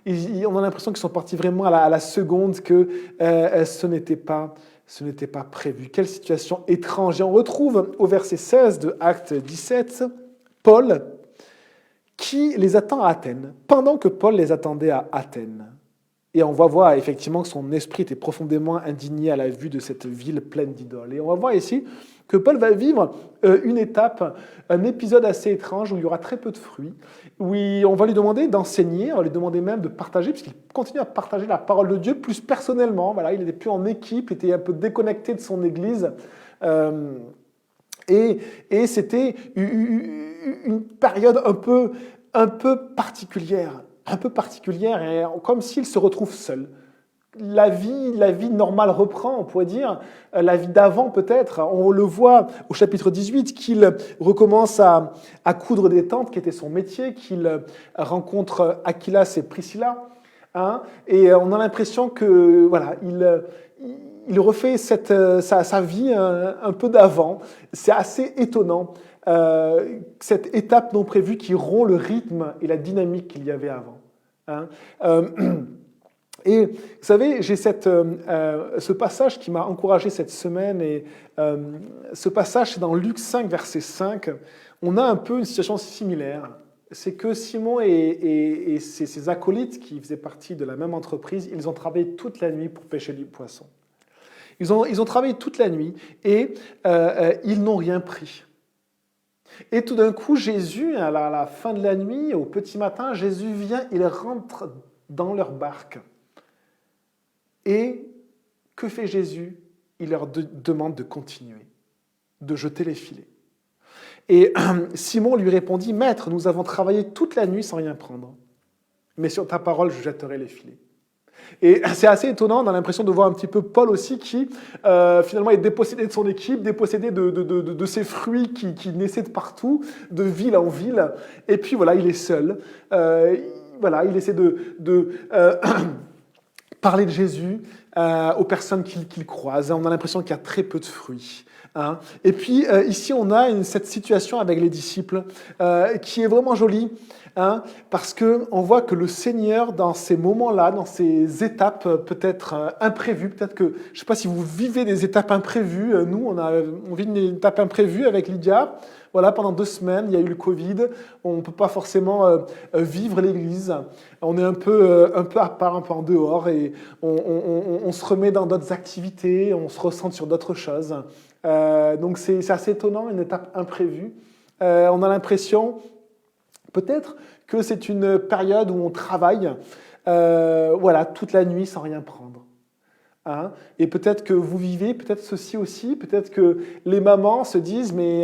On a l'impression qu'ils sont partis vraiment à la seconde, que ce n'était pas prévu. Quelle situation étrange. Et on retrouve au verset 16 de Acte 17... Paul, qui les attend à Athènes, pendant que Paul les attendait à Athènes. Et on va voir effectivement que son esprit était profondément indigné à la vue de cette ville pleine d'idoles. Et on va voir ici que Paul va vivre une étape, un épisode assez étrange où il y aura très peu de fruits, où on va lui demander d'enseigner, on va lui demander même de partager, puisqu'il continue à partager la parole de Dieu plus personnellement. Voilà, il n'était plus en équipe, il était un peu déconnecté de son église. Et c'était une période un peu particulière, et comme s'il se retrouve seul. La vie normale reprend, on pourrait dire, la vie d'avant peut-être. On le voit au chapitre 18 qu'il recommence à coudre des tentes, qui était son métier, qu'il rencontre Aquilas et Priscilla, hein, et on a l'impression que voilà, il refait sa vie un peu d'avant. C'est assez étonnant, cette étape non prévue qui rompt le rythme et la dynamique qu'il y avait avant. Hein. Et vous savez, j'ai ce passage qui m'a encouragé cette semaine, et ce passage, c'est dans Luc 5, verset 5. On a un peu une situation similaire. C'est que Simon et ses acolytes, qui faisaient partie de la même entreprise, ils ont travaillé toute la nuit pour pêcher du poisson. Ils ont travaillé toute la nuit et ils n'ont rien pris. Et tout d'un coup, Jésus, à la fin de la nuit, au petit matin, Jésus vient, il rentre dans leur barque. Et que fait Jésus? Il leur demande de continuer, de jeter les filets. Et Simon lui répondit, « Maître, nous avons travaillé toute la nuit sans rien prendre, mais sur ta parole, je jetterai les filets. » Et c'est assez étonnant, on a l'impression de voir un petit peu Paul aussi qui finalement est dépossédé de son équipe, dépossédé de ses fruits qui naissaient de partout, de ville en ville. Et puis voilà, il est seul. Il essaie de parler de Jésus aux personnes qu'il croise. On a l'impression qu'il y a très peu de fruits. Hein. Et puis ici, on a cette situation avec les disciples qui est vraiment jolie. Hein, parce qu'on voit que le Seigneur, dans ces moments-là, dans ces étapes peut-être imprévues, peut-être que, je ne sais pas si vous vivez des étapes imprévues, nous, on vit une étape imprévue avec Lydia. Voilà, pendant 2 semaines, il y a eu le Covid, on ne peut pas forcément vivre l'Église, on est un peu à part, un peu en dehors, et on se remet dans d'autres activités, on se ressent sur d'autres choses. Donc c'est assez étonnant, une étape imprévue. On a l'impression... Peut-être que c'est une période où on travaille toute la nuit sans rien prendre. Hein? Et peut-être que vous vivez, peut-être ceci aussi, peut-être que les mamans se disent, mais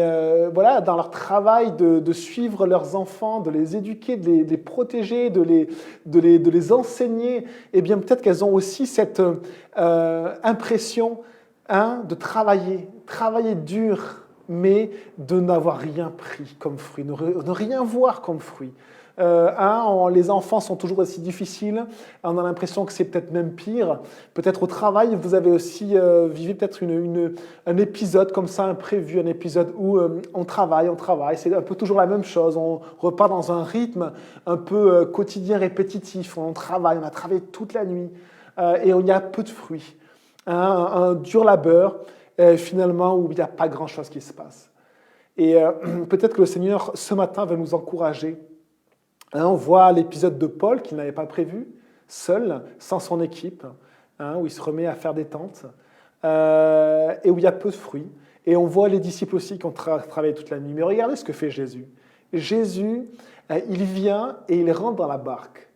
dans leur travail de suivre leurs enfants, de les éduquer, de les protéger, de les enseigner, eh bien peut-être qu'elles ont aussi cette impression de travailler dur, mais de n'avoir rien pris comme fruit, ne rien voir comme fruit. Les enfants sont toujours aussi difficiles, on a l'impression que c'est peut-être même pire. Peut-être au travail, vous avez aussi vécu peut-être un épisode comme ça, imprévu, un épisode où on travaille, c'est un peu toujours la même chose, on repart dans un rythme un peu quotidien, répétitif, on a travaillé toute la nuit et il y a peu de fruits. Un dur labeur, finalement, où il n'y a pas grand-chose qui se passe. Et peut-être que le Seigneur, ce matin, va nous encourager. On voit l'épisode de Paul, qu'il n'avait pas prévu, seul, sans son équipe, où il se remet à faire des tentes, et où il y a peu de fruits. Et on voit les disciples aussi qui ont travaillé toute la nuit. Mais regardez ce que fait Jésus. Jésus, il vient et il rentre dans la barque.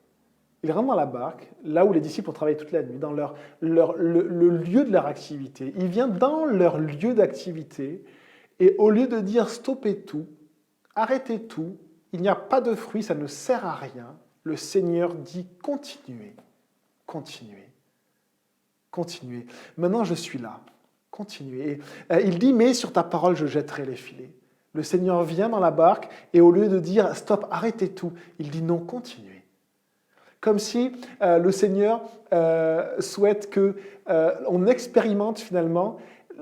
Il rentre dans la barque, là où les disciples ont travaillé toute la nuit, dans le lieu de leur activité. Il vient dans leur lieu d'activité et au lieu de dire stoppez tout, arrêtez tout, il n'y a pas de fruit, ça ne sert à rien, le Seigneur dit continuez, continuez, continuez. Maintenant je suis là, continuez. Et il dit mais sur ta parole je jetterai les filets. Le Seigneur vient dans la barque et au lieu de dire stop, arrêtez tout, il dit non, continuez. Comme si le Seigneur souhaite qu'on expérimente finalement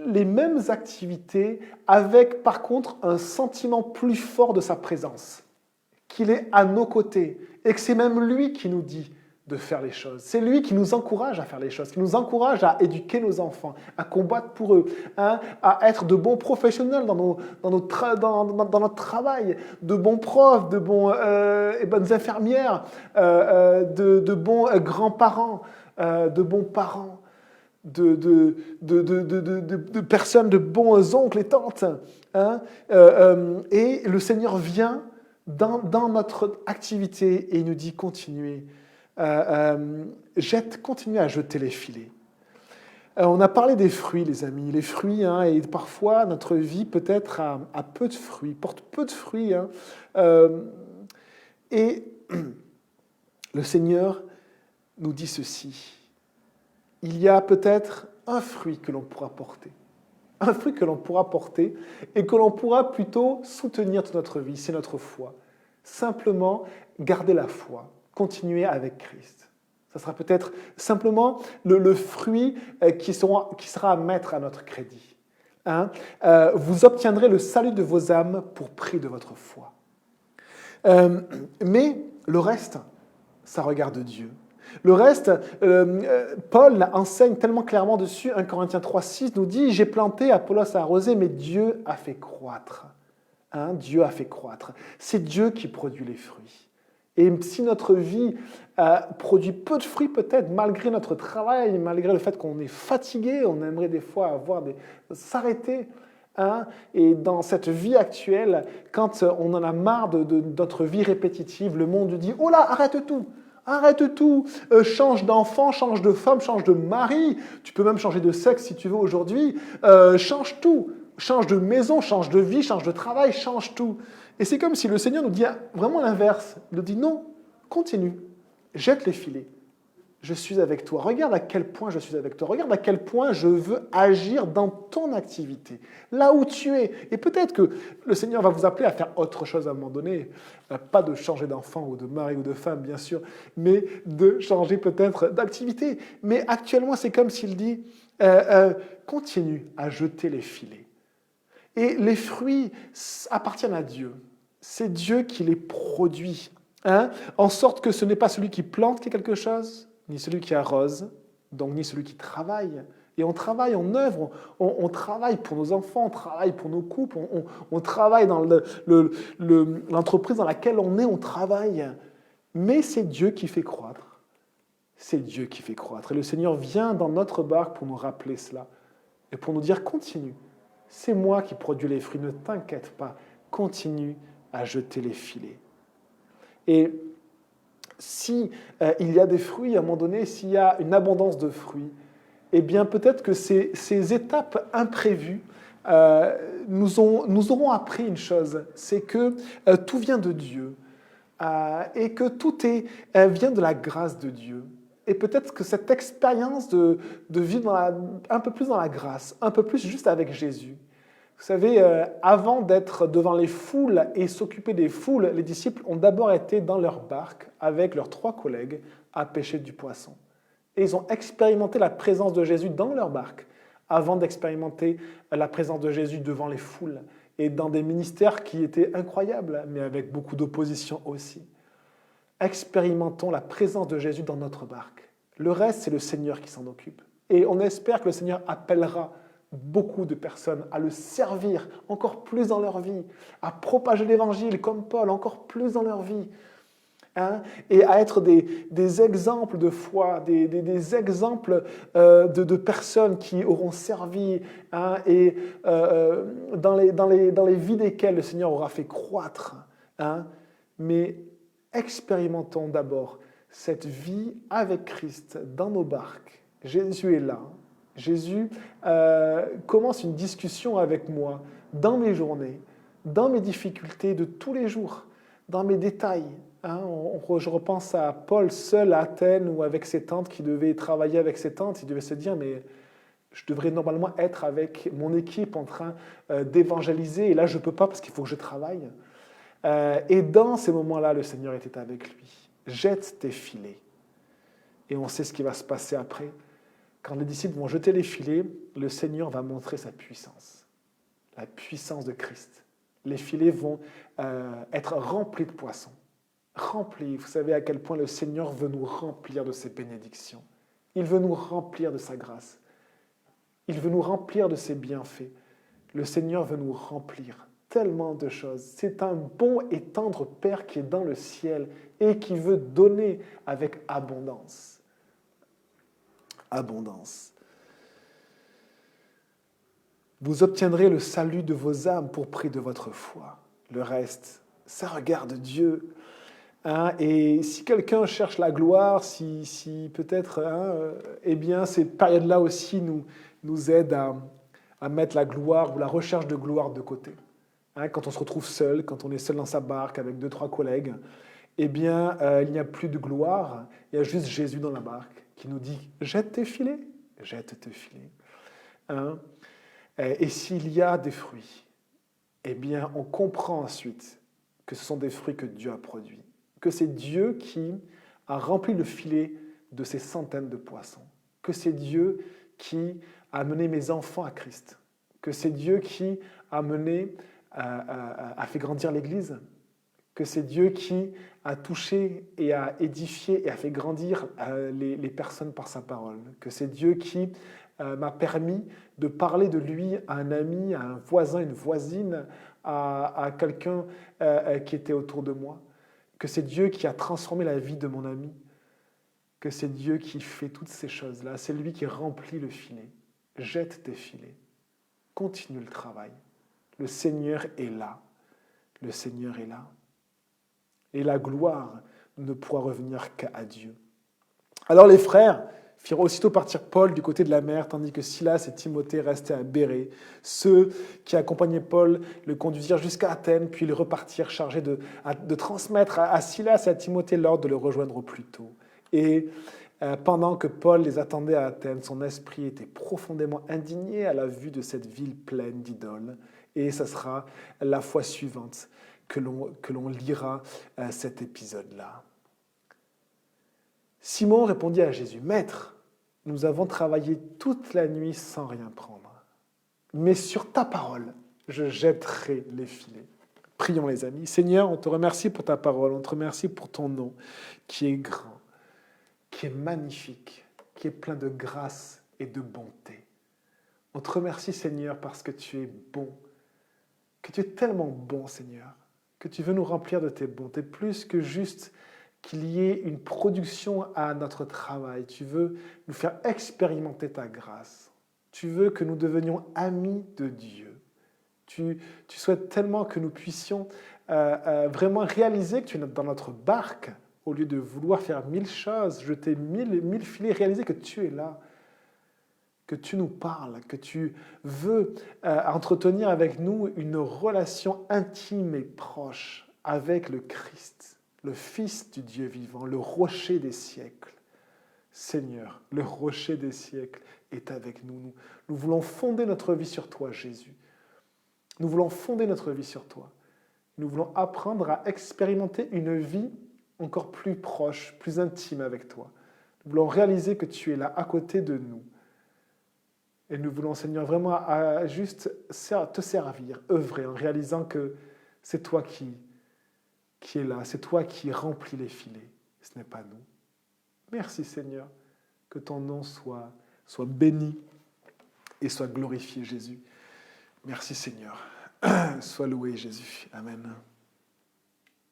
les mêmes activités avec par contre un sentiment plus fort de sa présence, qu'il est à nos côtés et que c'est même lui qui nous dit de faire les choses. C'est lui qui nous encourage à faire les choses, qui nous encourage à éduquer nos enfants, à combattre pour eux, à être de bons professionnels dans notre travail, de bons profs, de bonnes infirmières, de bons grands-parents, de bons parents, de personnes, de bons oncles et tantes. Et le Seigneur vient dans notre activité et il nous dit continuez. Continuez à jeter les filets. On a parlé des fruits, les amis. Les fruits, et parfois notre vie peut-être a peu de fruits, porte peu de fruits. Et le Seigneur nous dit ceci. Il y a peut-être un fruit que l'on pourra porter. Un fruit que l'on pourra porter et que l'on pourra plutôt soutenir toute notre vie, c'est notre foi. Simplement, garder la foi. Continuer avec Christ. Ça sera peut-être simplement le fruit qui sera à mettre à notre crédit. Vous obtiendrez le salut de vos âmes pour prix de votre foi. Mais le reste, ça regarde Dieu. Le reste, Paul enseigne tellement clairement dessus. 1 Corinthiens 3,6 nous dit « J'ai planté, Apollos a arrosé, mais Dieu a fait croître. » Dieu a fait croître. C'est Dieu qui produit les fruits. Et si notre vie produit peu de fruits peut-être, malgré notre travail, malgré le fait qu'on est fatigué, on aimerait des fois s'arrêter. Hein, et dans cette vie actuelle, quand on en a marre de notre vie répétitive, le monde dit « Oh là, arrête tout, change d'enfant, change de femme, change de mari, tu peux même changer de sexe si tu veux aujourd'hui, change tout, change de maison, change de vie, change de travail, change tout. » Et c'est comme si le Seigneur nous dit vraiment l'inverse. Il nous dit non, continue, jette les filets. Je suis avec toi. Regarde à quel point je suis avec toi. Regarde à quel point je veux agir dans ton activité, là où tu es. Et peut-être que le Seigneur va vous appeler à faire autre chose à un moment donné. Pas de changer d'enfant ou de mari ou de femme, bien sûr, mais de changer peut-être d'activité. Mais actuellement, c'est comme s'il dit, continue à jeter les filets. Et les fruits appartiennent à Dieu. C'est Dieu qui les produit. Hein, en sorte que ce n'est pas celui qui plante qui est quelque chose, ni celui qui arrose, donc ni celui qui travaille. Et on travaille, on œuvre, on travaille pour nos enfants, on travaille pour nos couples, on travaille dans l'entreprise dans laquelle on est, on travaille. Mais c'est Dieu qui fait croître. C'est Dieu qui fait croître. Et le Seigneur vient dans notre barque pour nous rappeler cela. Et pour nous dire, continue. C'est moi qui produis les fruits, ne t'inquiète pas, continue à jeter les filets. Et si il y a des fruits, à un moment donné, s'il y a une abondance de fruits, eh bien peut-être que ces étapes imprévues nous auront appris une chose, c'est que tout vient de Dieu et que tout vient de la grâce de Dieu. Et peut-être que cette expérience de vivre un peu plus dans la grâce, un peu plus juste avec Jésus. Vous savez, avant d'être devant les foules et s'occuper des foules, les disciples ont d'abord été dans leur barque avec leurs 3 collègues à pêcher du poisson. Et ils ont expérimenté la présence de Jésus dans leur barque avant d'expérimenter la présence de Jésus devant les foules et dans des ministères qui étaient incroyables, mais avec beaucoup d'opposition aussi. Expérimentons la présence de Jésus dans notre barque. Le reste, c'est le Seigneur qui s'en occupe. Et on espère que le Seigneur appellera beaucoup de personnes à le servir encore plus dans leur vie, à propager l'Évangile comme Paul encore plus dans leur vie, hein, et à être des exemples de foi, des exemples de personnes qui auront servi, hein, et dans les vies desquelles le Seigneur aura fait croître. Hein, mais expérimentons d'abord cette vie avec Christ dans nos barques. Jésus est là. Jésus commence une discussion avec moi dans mes journées, dans mes difficultés de tous les jours, dans mes détails. Hein, je repense à Paul seul à Athènes ou avec ses tantes qui devaient travailler avec ses tantes. Il devait se dire, mais je devrais normalement être avec mon équipe en train d'évangéliser et là je ne peux pas parce qu'il faut que je travaille. Et dans ces moments-là, le Seigneur était avec lui. Jette tes filets. Et on sait ce qui va se passer après. Quand les disciples vont jeter les filets, le Seigneur va montrer sa puissance, la puissance de Christ. Les filets vont être remplis de poissons, remplis. Vous savez à quel point le Seigneur veut nous remplir de ses bénédictions. Il veut nous remplir de sa grâce. Il veut nous remplir de ses bienfaits. Le Seigneur veut nous remplir tellement de choses. C'est un bon et tendre Père qui est dans le ciel et qui veut donner avec abondance. Abondance. Vous obtiendrez le salut de vos âmes pour prix de votre foi. Le reste, ça regarde Dieu. Hein, et si quelqu'un cherche la gloire, si peut-être, hein, eh bien, ces périodes-là aussi nous aident à mettre la gloire ou la recherche de gloire de côté. Hein, quand on se retrouve seul, quand on est seul dans sa barque avec 2-3 collègues, eh bien, il n'y a plus de gloire, il y a juste Jésus dans la barque qui nous dit « jette tes filets ». Hein? Et s'il y a des fruits, eh bien, on comprend ensuite que ce sont des fruits que Dieu a produits, que c'est Dieu qui a rempli le filet de ces centaines de poissons, que c'est Dieu qui a mené mes enfants à Christ, que c'est Dieu qui a fait grandir l'Église, que c'est Dieu qui a touché et a édifié et a fait grandir les personnes par sa parole, que c'est Dieu qui m'a permis de parler de lui à un ami, à un voisin, une voisine, à quelqu'un qui était autour de moi. que c'est Dieu qui a transformé la vie de mon ami, que c'est Dieu qui fait toutes ces choses-là, c'est lui qui remplit le filet. Jette tes filets, continue le travail. Le Seigneur est là, le Seigneur est là. Et la gloire ne pourra revenir qu'à Dieu. Alors les frères firent aussitôt partir Paul du côté de la mer, tandis que Silas et Timothée restaient à Bérée. Ceux qui accompagnaient Paul le conduisirent jusqu'à Athènes, puis ils repartirent chargés de transmettre à Silas et à Timothée l'ordre de le rejoindre au plus tôt. Et pendant que Paul les attendait à Athènes, son esprit était profondément indigné à la vue de cette ville pleine d'idoles. Et ce sera la fois suivante que l'on lira cet épisode-là. Simon répondit à Jésus, « Maître, nous avons travaillé toute la nuit sans rien prendre. Mais sur ta parole, je jetterai les filets. » Prions les amis. Seigneur, on te remercie pour ta parole, on te remercie pour ton nom qui est grand, qui est magnifique, qui est plein de grâce et de bonté. On te remercie Seigneur parce que tu es bon, que tu es tellement bon Seigneur, que tu veux nous remplir de tes bontés, plus que juste qu'il y ait une production à notre travail. Tu veux nous faire expérimenter ta grâce. Tu veux que nous devenions amis de Dieu. Tu souhaites tellement que nous puissions vraiment réaliser que tu es dans notre barque, au lieu de vouloir faire 1000 choses, jeter 1000 filets, réaliser que tu es là, que tu nous parles, que tu veux entretenir avec nous une relation intime et proche avec le Christ, le Fils du Dieu vivant, le rocher des siècles. Seigneur, le rocher des siècles est avec nous. Nous voulons fonder notre vie sur toi, Jésus. Nous voulons fonder notre vie sur toi. Nous voulons apprendre à expérimenter une vie encore plus proche, plus intime avec toi. Nous voulons réaliser que tu es là, à côté de nous. Et nous voulons, Seigneur, vraiment juste te servir, œuvrer, en réalisant que c'est toi qui est là, c'est toi qui remplis les filets, ce n'est pas nous. Merci, Seigneur, que ton nom soit béni et soit glorifié, Jésus. Merci, Seigneur. Sois loué, Jésus. Amen.